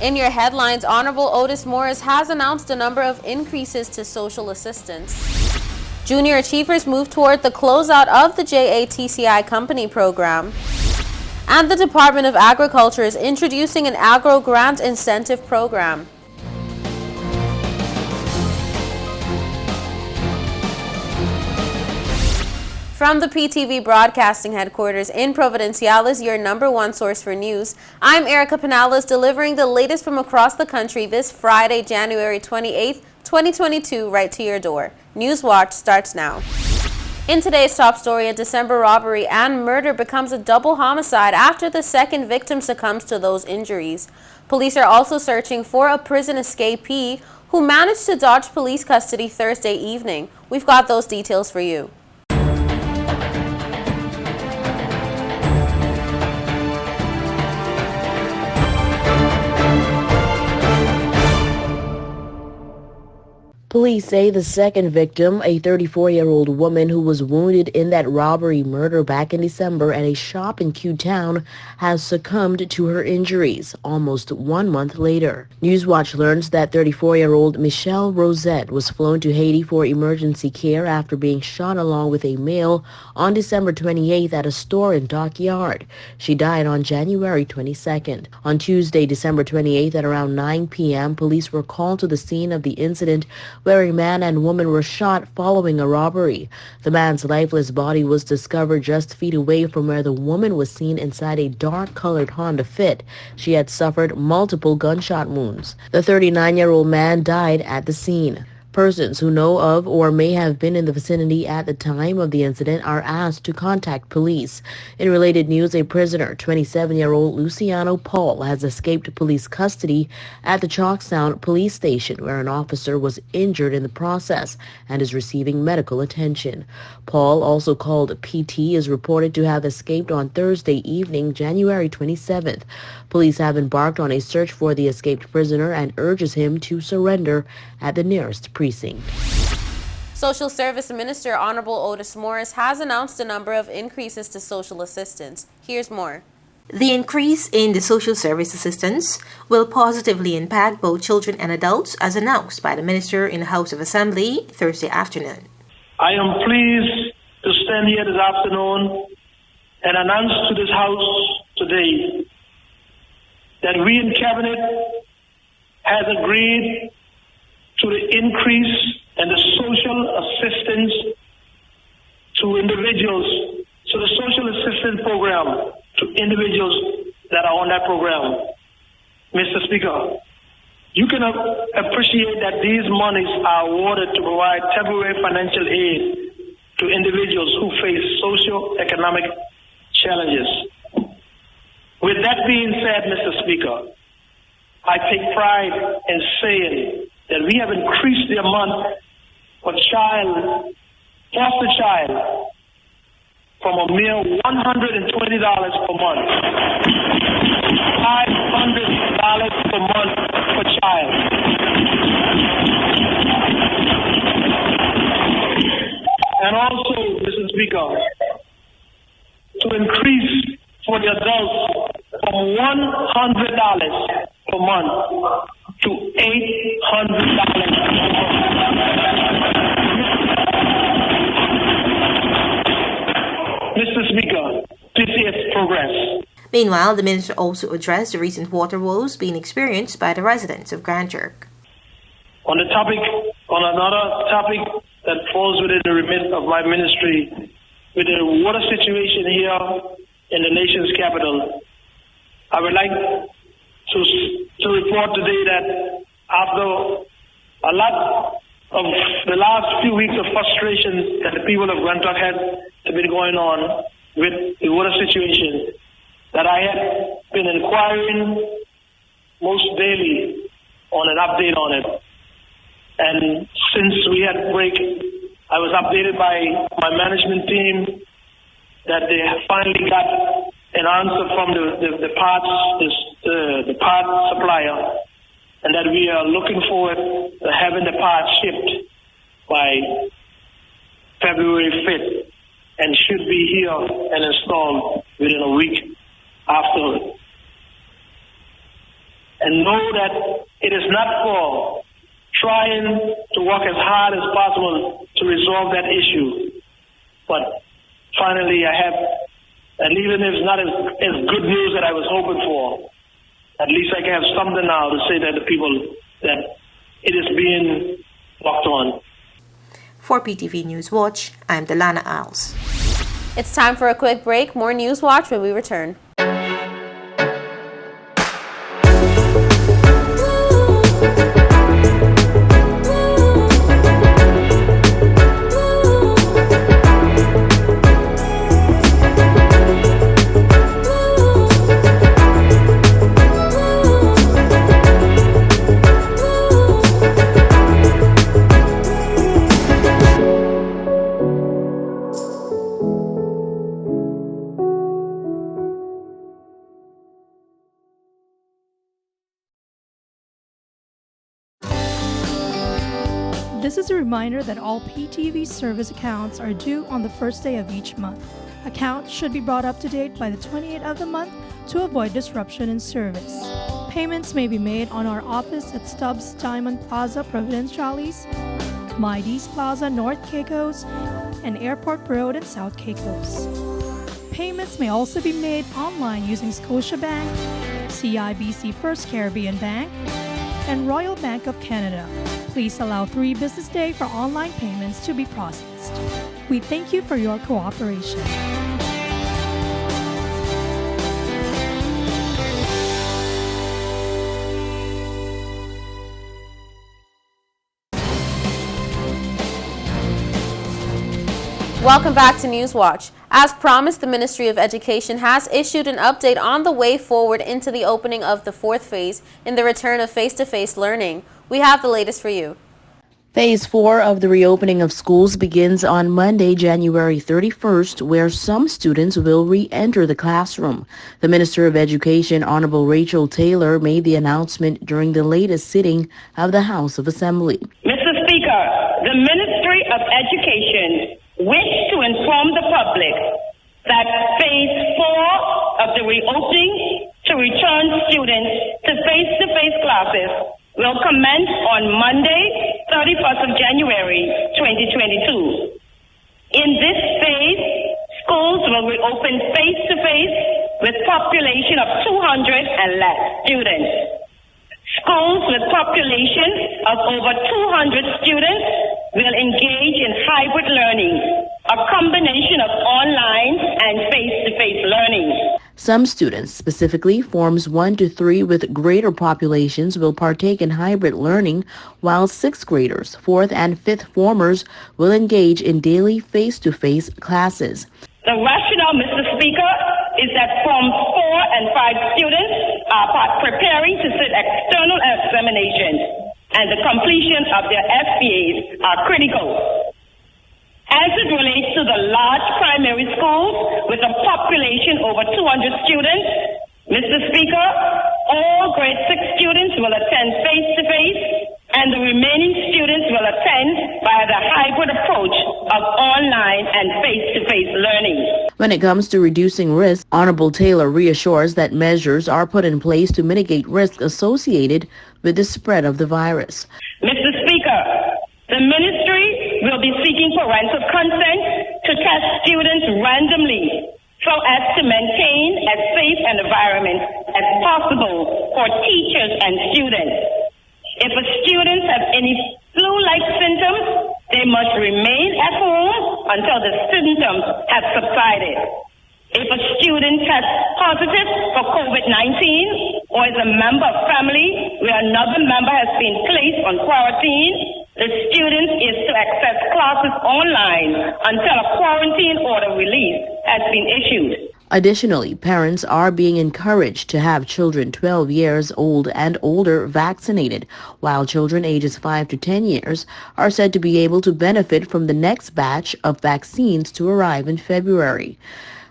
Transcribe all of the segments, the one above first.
In your headlines, Honorable Otis Morris has announced a number of increases to social assistance. Junior achievers move toward the closeout of the JATCI company program. And the Department of Agriculture is introducing an agro grant incentive program. From the PTV Broadcasting Headquarters in Providenciales, your number one source for news, I'm Erica Pinales, delivering the latest from across the country this Friday, January 28th, 2022, right to your door. Newswatch starts now. In today's top story, a December robbery and murder becomes a double homicide after the second victim succumbs to those injuries. Police are also searching for a prison escapee who managed to dodge police custody Thursday evening. We've got those details for you. Police say the second victim, a 34-year-old woman who was wounded in that robbery murder back in December at a shop in Q-Town, has succumbed to her injuries almost 1 month later. Newswatch learns that 34-year-old Michelle Rosette was flown to Haiti for emergency care after being shot along with a male on December 28th at a store in Dockyard. She died on January 22nd. On Tuesday, December 28th at around 9 p.m., police were called to the scene of the incident where a man and woman were shot following a robbery. The man's lifeless body was discovered just feet away from where the woman was seen inside a dark-colored Honda Fit. She had suffered multiple gunshot wounds. The 39-year-old man died at the scene. Persons who know of or may have been in the vicinity at the time of the incident are asked to contact police. In related news, a prisoner, 27-year-old Luciano Paul, has escaped police custody at the Chalkstown police station, where an officer was injured in the process and is receiving medical attention. Paul, also called PT, is reported to have escaped on Thursday evening, January 27th. Police have embarked on a search for the escaped prisoner and urges him to surrender at the nearest precinct. Social Service Minister Honorable Otis Morris has announced a number of increases to social assistance. Here's more. The increase in the social service assistance will positively impact both children and adults, as announced by the minister in the House of Assembly Thursday afternoon. I am pleased to stand here this afternoon and announce to this House today that we in Cabinet has agreed to the increase in the social assistance to individuals, so the social assistance program to individuals that are on that program. Mr. Speaker, you can appreciate that these monies are awarded to provide temporary financial aid to individuals who face socio-economic challenges. With that being said, Mr. Speaker, I take pride in saying that we have increased the amount for foster child from a mere $120 per month, $500 per month per child. And also, Mr. Speaker, to increase for the adults from $100 per month to $800 per month. Mr. Speaker, this is progress. Meanwhile, the minister also addressed the recent water woes being experienced by the residents of Grand Turk. On another topic that falls within the remit of my ministry, with the water situation here in the nation's capital, I would like to report today that after a lot of the last few weeks of frustration that the people of Grand Turk had been going on with the water situation, that I had been inquiring most daily on an update on it. And since we had break, I was updated by my management team that they finally got an answer from the parts supplier, and that we are looking forward to having the parts shipped by February 5th and should be here and installed within a week after. and know that it is not for trying to work as hard as possible to resolve that issue. But finally, I have, and even if it's not as good news that I was hoping for, at least I can have something now to say to the people that it is being worked on. For PTV Newswatch, I'm Delana Isles. It's time for a quick break. More Newswatch when we return. This is a reminder that all PTV service accounts are due on the first day of each month. Accounts should be brought up to date by the 28th of the month to avoid disruption in service. Payments may be made on our office at Stubbs Diamond Plaza, Providenciales, Mides Plaza, North Caicos, and Airport Road in South Caicos. Payments may also be made online using Scotiabank, CIBC First Caribbean Bank, and Royal Bank of Canada. Please allow 3 business days for online payments to be processed. We thank you for your cooperation. Welcome back to Newswatch. As promised, the Ministry of Education has issued an update on the way forward into the opening of the 4th phase in the return of face-to-face learning. We have the latest for you. Phase 4 of the reopening of schools begins on Monday, January 31st, where some students will re-enter the classroom. The Minister of Education, Honorable Rachel Taylor, made the announcement during the latest sitting of the House of Assembly. Mr. Speaker, the Ministry of Education wished to inform the public that Phase 4 of the reopening to return students to face-to-face classes will commence on Monday, 31st of January, 2022. In this phase, schools will reopen face-to-face with population of 200 and less students. Schools with population of over 200 students will engage in hybrid learning, a combination of online and face-to-face learning. Some students, specifically forms 1 to 3 with greater populations, will partake in hybrid learning, while 6th graders, 4th and 5th formers will engage in daily face-to-face classes. The rationale, Mr. Speaker, is that Forms 4 and 5 students are preparing to sit external examinations, and the completion of their SPAs are critical. As it relates to the large primary schools with a population over 200 students, Mr. Speaker, all grade 6 students will attend face-to-face, and the remaining students will attend via the hybrid approach of online and face-to-face learning. When it comes to reducing risk, Honorable Taylor reassures that measures are put in place to mitigate risks associated with the spread of the virus. Mr. Speaker, the ministry will be seeking parental consent to test students randomly so as to maintain as safe an environment as possible for teachers and students. If a student has any flu-like symptoms, they must remain at home until the symptoms have subsided. If a student tests positive for COVID-19 or is a member of family where another member has been placed on quarantine, the student is to access classes online until a quarantine order release has been issued. Additionally, parents are being encouraged to have children 12 years old and older vaccinated, while children ages 5 to 10 years are said to be able to benefit from the next batch of vaccines to arrive in February.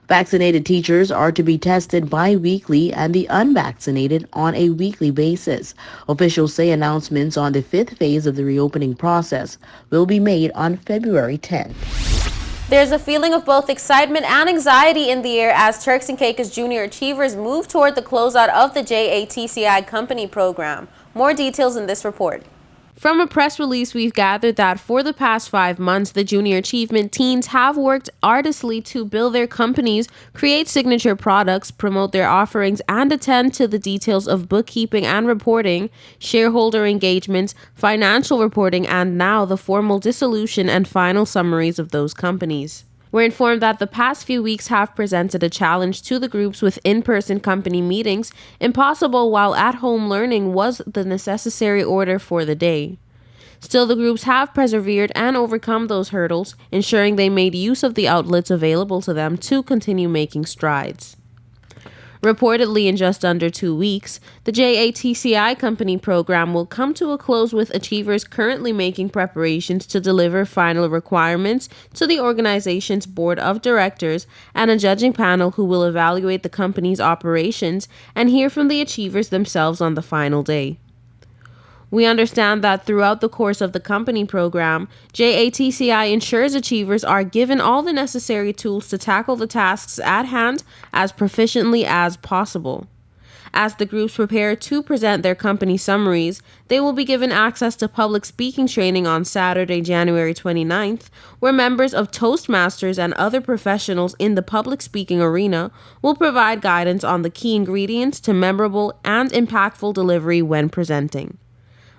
Vaccinated teachers are to be tested bi-weekly and the unvaccinated on a weekly basis. Officials say announcements on the 5th phase of the reopening process will be made on February 10th. There's a feeling of both excitement and anxiety in the air as Turks and Caicos Junior Achievers move toward the closeout of the JATCI company program. More details in this report. From a press release, we've gathered that for the past 5 months, the Junior Achievement teens have worked arduously to build their companies, create signature products, promote their offerings, and attend to the details of bookkeeping and reporting, shareholder engagements, financial reporting, and now the formal dissolution and final summaries of those companies. We're informed that the past few weeks have presented a challenge to the groups with in-person company meetings, impossible while at-home learning was the necessary order for the day. Still, the groups have persevered and overcome those hurdles, ensuring they made use of the outlets available to them to continue making strides. Reportedly, in just under 2 weeks, the JATCI company program will come to a close with achievers currently making preparations to deliver final requirements to the organization's board of directors and a judging panel who will evaluate the company's operations and hear from the achievers themselves on the final day. We understand that throughout the course of the company program, JATCI ensures achievers are given all the necessary tools to tackle the tasks at hand as proficiently as possible. As the groups prepare to present their company summaries, they will be given access to public speaking training on Saturday, January 29th, where members of Toastmasters and other professionals in the public speaking arena will provide guidance on the key ingredients to memorable and impactful delivery when presenting.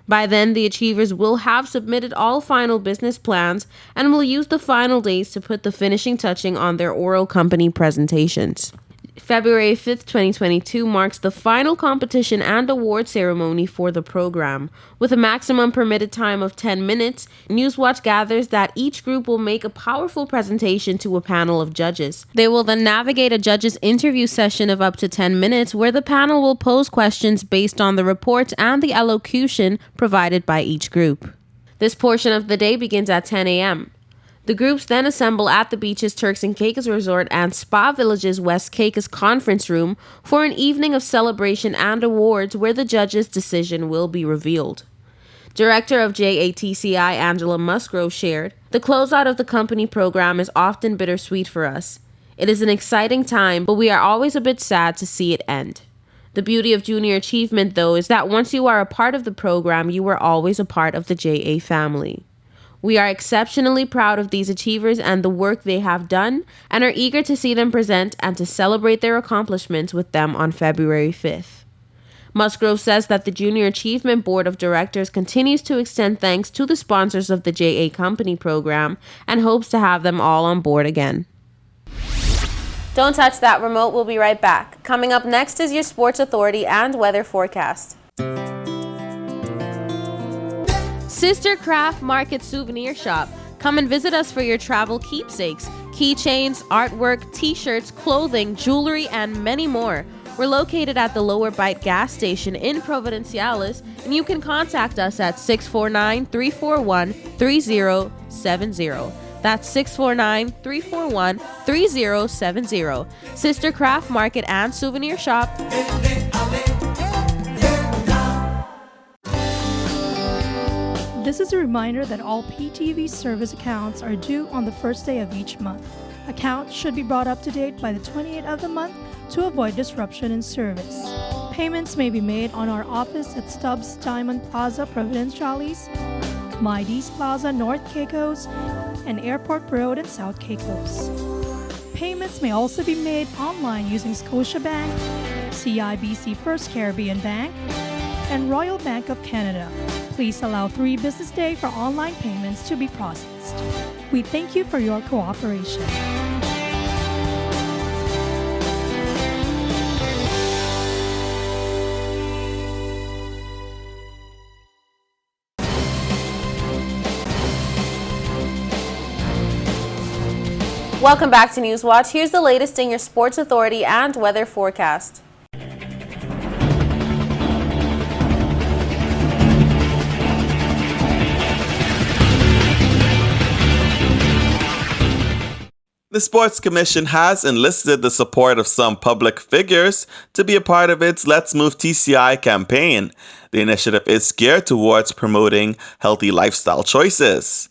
By then, the achievers will have submitted all final business plans and will use the final days to put the finishing touching on their oral company presentations. February 5th, 2022 marks the final competition and award ceremony for the program. With a maximum permitted time of 10 minutes, Newswatch gathers that each group will make a powerful presentation to a panel of judges. They will then navigate a judge's interview session of up to 10 minutes where the panel will pose questions based on the report and the elocution provided by each group. This portion of the day begins at 10 a.m. The groups then assemble at the beach's Turks and Caicos Resort and Spa Village's West Caicos Conference Room for an evening of celebration and awards where the judge's decision will be revealed. Director of JATCI Angela Musgrove shared, "The closeout of the company program is often bittersweet for us. It is an exciting time, but we are always a bit sad to see it end. The beauty of junior achievement, though, is that once you are a part of the program, you are always a part of the JA family. We are exceptionally proud of these achievers and the work they have done and are eager to see them present and to celebrate their accomplishments with them on February 5th. Musgrove says that the Junior Achievement Board of Directors continues to extend thanks to the sponsors of the JA Company program and hopes to have them all on board again. Don't touch that remote. We'll be right back. Coming up next is your sports authority and weather forecast. Sister Craft Market Souvenir Shop. Come and visit us for your travel keepsakes, keychains, artwork, t-shirts, clothing, jewelry, and many more. We're located at the Lower Bight gas station in Providenciales, and you can contact us at 649-341-3070. That's 649-341-3070. Sister Craft Market and Souvenir Shop. This is a reminder that all PTV service accounts are due on the first day of each month. Accounts should be brought up to date by the 28th of the month to avoid disruption in service. Payments may be made on our office at Stubbs Diamond Plaza, Providenciales, Mides Plaza, North Caicos, and Airport Road in South Caicos. Payments may also be made online using Scotiabank, CIBC First Caribbean Bank, and Royal Bank of Canada. Please allow 3 business days for online payments to be processed. We thank you for your cooperation. Welcome back to Newswatch. Here's the latest in your sports authority and weather forecast. The Sports Commission has enlisted the support of some public figures to be a part of its Let's Move TCI campaign. The initiative is geared towards promoting healthy lifestyle choices.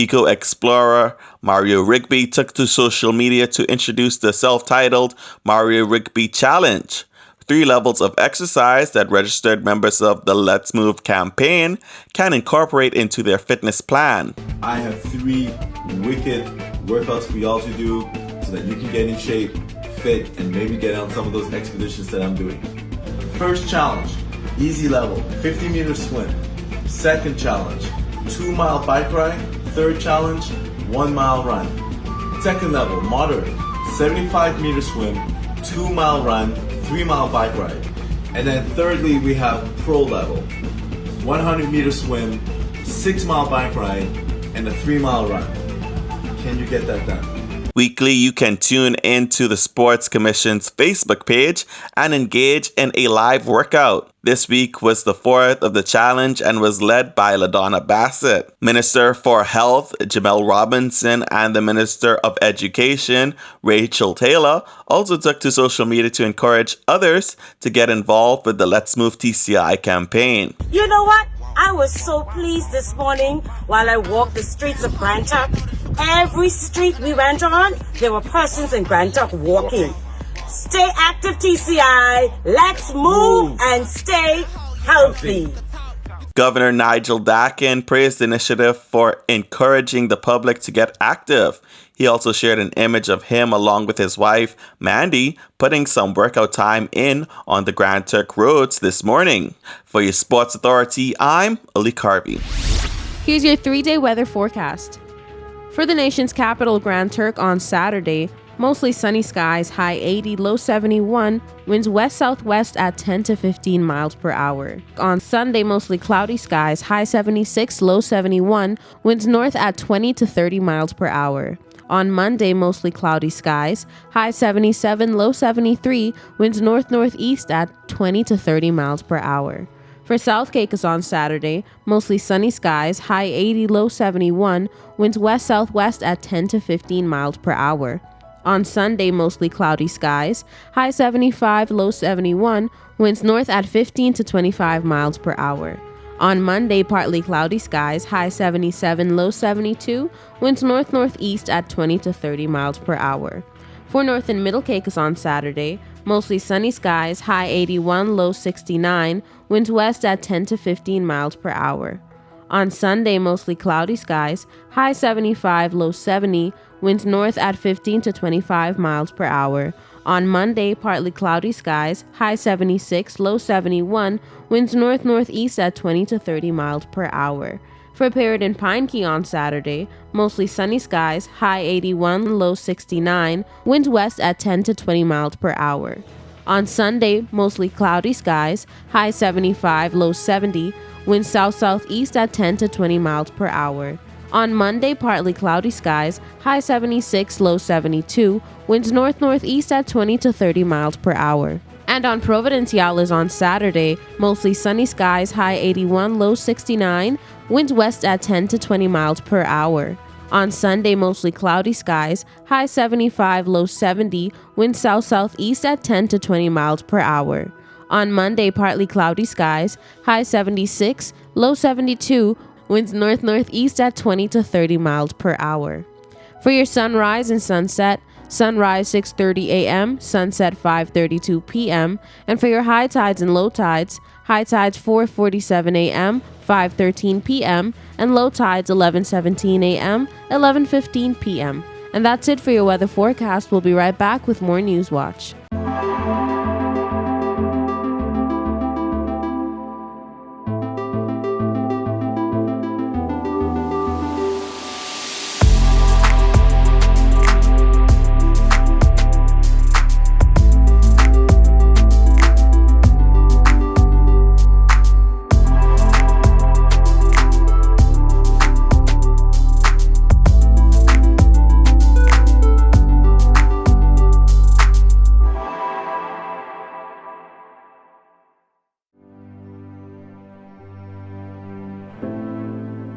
Eco explorer Mario Rigby took to social media to introduce the self-titled Mario Rigby Challenge, 3 levels of exercise that registered members of the Let's Move campaign can incorporate into their fitness plan. I have 3 wicked workouts for y'all to do so that you can get in shape, fit, and maybe get on some of those expeditions that I'm doing. First challenge, easy level, 50-meter swim. Second challenge, 2-mile bike ride. Third challenge, 1-mile run. Second level, moderate, 75-meter swim, 2-mile run, 3-mile bike ride. And then thirdly, we have pro level, 100-meter swim, 6-mile bike ride, and a 3-mile run. Can you get that done? Weekly, you can tune into the Sports Commission's Facebook page and engage in a live workout. This week was the 4th of the challenge and was led by LaDonna Bassett. Minister for Health, Jamel Robinson, and the Minister of Education, Rachel Taylor, also took to social media to encourage others to get involved with the Let's Move TCI campaign. You know what? I was so pleased this morning while I walked the streets of Grand Turk. Every street we went on, there were persons in Grand Turk walking. Stay active, TCI. Let's move and stay healthy. Governor Nigel Dakin praised the initiative for encouraging the public to get active. He also shared an image of him along with his wife, Mandy, putting some workout time in on the Grand Turk roads this morning. For your Sports Authority, I'm Ali Carvey. Here's your 3-day weather forecast. For the nation's capital, Grand Turk, on Saturday, mostly sunny skies, high 80, low 71, winds west-southwest at 10 to 15 miles per hour. On Sunday, mostly cloudy skies, high 76, low 71, winds north at 20 to 30 miles per hour. On Monday, mostly cloudy skies, high 77, low 73, winds north-northeast at 20 to 30 miles per hour. For South Caicos on Saturday, mostly sunny skies, high 80, low 71, winds west-southwest at 10 to 15 miles per hour. On Sunday, mostly cloudy skies, high 75, low 71, winds north at 15 to 25 miles per hour. On Monday, partly cloudy skies, high 77, low 72, winds north-northeast at 20 to 30 miles per hour. For North and Middle Caicos on Saturday, mostly sunny skies, high 81, low 69, winds west at 10 to 15 miles per hour. On Sunday, mostly cloudy skies, high 75, low 70, winds north at 15 to 25 miles per hour. On Monday, partly cloudy skies, high 76, low 71, winds north-northeast at 20 to 30 miles per hour. For Parrot and Pine Key on Saturday, mostly sunny skies, high 81, low 69, winds west at 10 to 20 miles per hour. On Sunday, mostly cloudy skies, high 75, low 70, winds south-southeast at 10 to 20 miles per hour. On Monday, partly cloudy skies, high 76, low 72, winds north-northeast at 20 to 30 miles per hour. And on Providenciales on Saturday, mostly sunny skies, high 81, low 69, winds west at 10 to 20 miles per hour. On Sunday, mostly cloudy skies, high 75, low 70, winds south-southeast at 10 to 20 miles per hour. On Monday, partly cloudy skies, high 76, low 72, winds north-northeast at 20 to 30 miles per hour. For your sunrise and sunset, sunrise 6:30 a.m., sunset 5:32 p.m. And for your high tides and low tides, high tides 4:47 a.m., 5:13 p.m., and low tides 11:17 a.m., 11:15 p.m. And that's it for your weather forecast. We'll be right back with more Newswatch.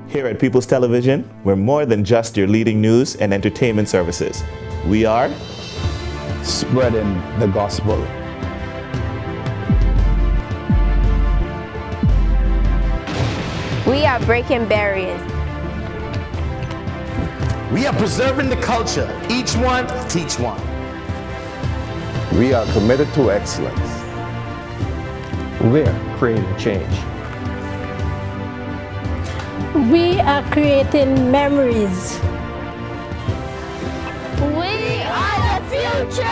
Here at People's Television, we're more than just your leading news and entertainment services. We are spreading the gospel. We are breaking barriers. We are preserving the culture. Each one, teach one. We are committed to excellence. We're creating change. We are creating memories. We are the future.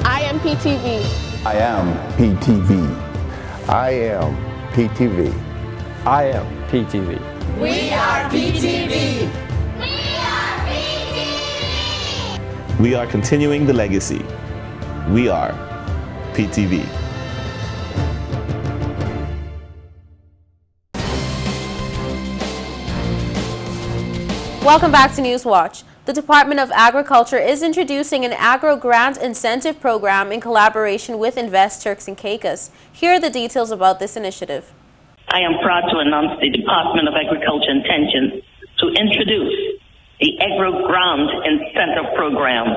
I am PTV. I am PTV. I am PTV. I am PTV. We are PTV. We are continuing the legacy. We are PTV. Welcome back to Newswatch. The Department of Agriculture is introducing an agro grant incentive program in collaboration with Invest Turks and Caicos. Here are the details about this initiative. I am proud to announce the Department of Agriculture intention to introduce the Agro Grant Incentive Program.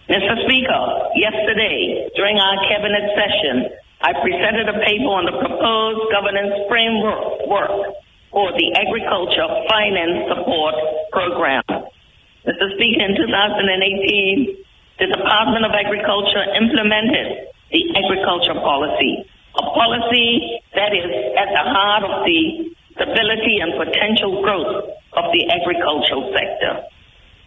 Mr. Speaker, yesterday during our cabinet session, I presented a paper on the proposed governance framework for the Agriculture Finance Support Program. Mr. Speaker, in 2018, the Department of Agriculture implemented the agriculture policy, a policy that is at the heart of the stability and potential growth of the agricultural sector.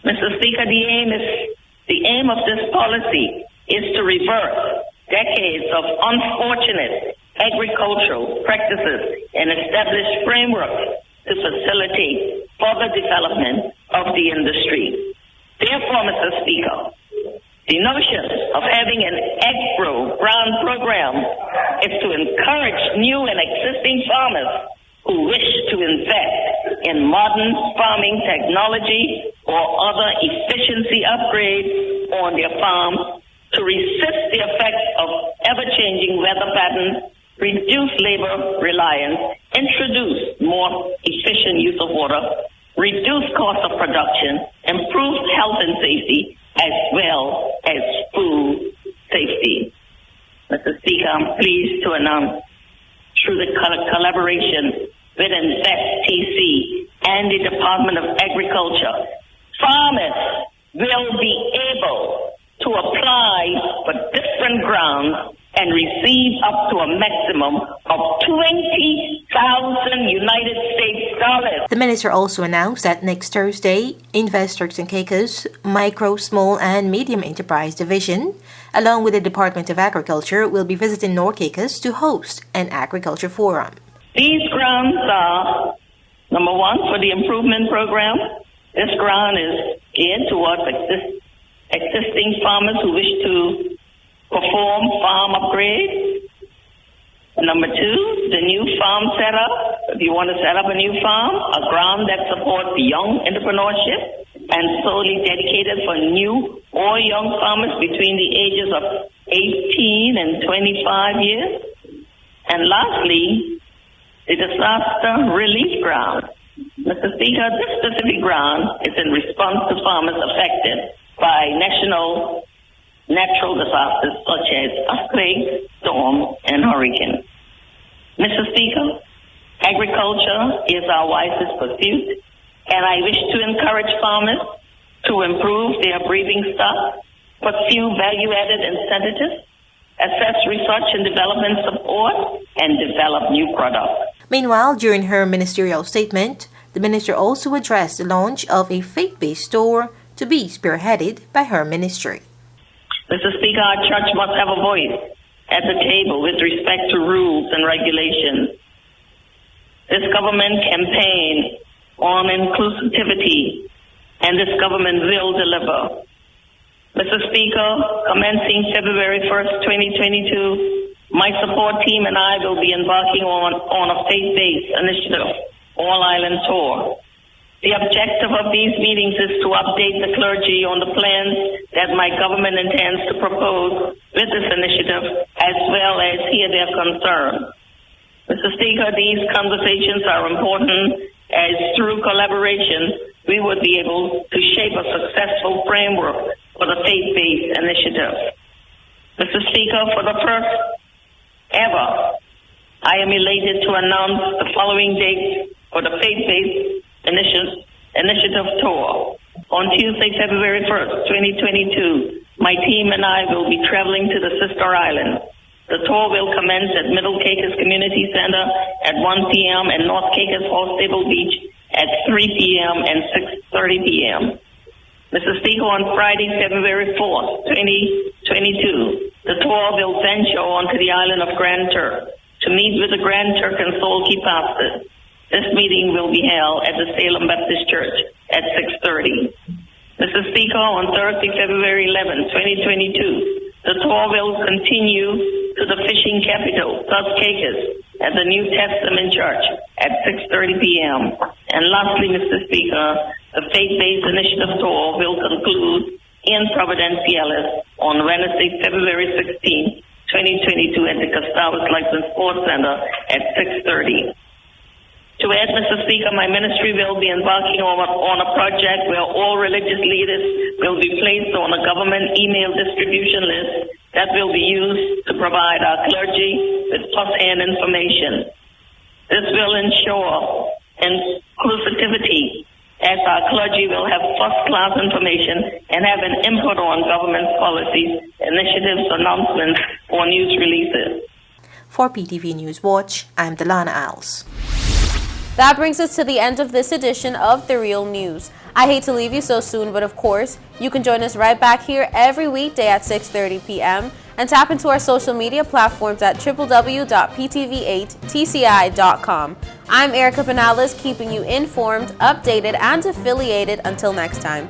Mr. Speaker, the aim of this policy is to reverse decades of unfortunate agricultural practices and establish frameworks to facilitate further development of the industry. Therefore, Mr. Speaker, the notion of having an agro grant program is to encourage new and existing farmers who wish to invest in modern farming technology or other efficiency upgrades on their farms to resist the effects of ever-changing weather patterns, reduce labor reliance, introduce more efficient use of water, reduce cost of production, improve health and safety, as well as food safety. Mr. Speaker, I'm pleased to announce through the collaboration with InvestTC and the Department of Agriculture, farmers will be able to apply for different grants and receive up to a maximum of $20,000 United States dollars. The minister also announced that next Thursday, Invest Turks and Caicos Micro, Small and Medium Enterprise Division, along with the Department of Agriculture, will be visiting North Caicos to host an agriculture forum. These grants are, number one, for the improvement program. This grant is geared towards existing farmers who wish to perform farm upgrades. Number two, the new farm setup. If you want to set up a new farm, a grant that supports young entrepreneurship and solely dedicated for new or young farmers between the ages of 18 and 25 years. And lastly, the disaster relief grant. Mr. Speaker, this specific grant is in response to farmers affected by national natural disasters such as earthquakes, storms, and hurricanes. Mr. Speaker, agriculture is our wisest pursuit, and I wish to encourage farmers to improve their breeding stock, pursue value-added incentives, assess research and development support, and develop new products. Meanwhile, during her ministerial statement, the minister also addressed the launch of a faith-based store to be spearheaded by her ministry. Mr. Speaker, our church must have a voice at the table with respect to rules and regulations. This government campaign on inclusivity, and this government will deliver. Mr. Speaker, commencing February 1st, 2022, my support team and I will be embarking on a faith-based initiative, All Island Tour. The objective of these meetings is to update the clergy on the plans that my government intends to propose with this initiative, as well as hear their concerns. Mr. Speaker, these conversations are important as through collaboration, we would be able to shape a successful framework for the faith-based initiative. Mr. Speaker, for the first ever, I am elated to announce the following dates for the faith-based Initiative Tour. On Tuesday, February 1st, 2022, my team and I will be traveling to the Sister Islands. The tour will commence at Middle Caicos Community Center at 1 p.m. and North Caicos Horstable Beach at 3 p.m. and 6:30 p.m. Mrs. Speaker, on Friday, February 4th, 2022, the tour will venture onto the island of Grand Turk to meet with the Grand Turk and Solki pastors. This meeting will be held at the Salem Baptist Church at 6:30. Mrs. Speaker, on Thursday, February 11, 2022, the tour will continue to the fishing capital, Turks, Caicos, at the New Testament Church at 6:30 p.m. And lastly, Mr. Speaker, the faith-based initiative tour will conclude in Providence, Ciales on Wednesday, February 16, 2022 at the Gustavus Lyson Sports Center at 6:30. To add, Mr. Speaker, my ministry will be embarking on a project where all religious leaders will be placed on a government email distribution list that will be used to provide our clergy with first-hand information. This will ensure inclusivity, as our clergy will have first-class information and have an input on government policies, initiatives, announcements, or news releases. For PTV Newswatch, I'm Delana Alves. That brings us to the end of this edition of The Real News. I hate to leave you so soon, but of course, you can join us right back here every weekday at 6:30 p.m. and tap into our social media platforms at www.ptv8tci.com. I'm Erica Penales, keeping you informed, updated, and affiliated. Until next time.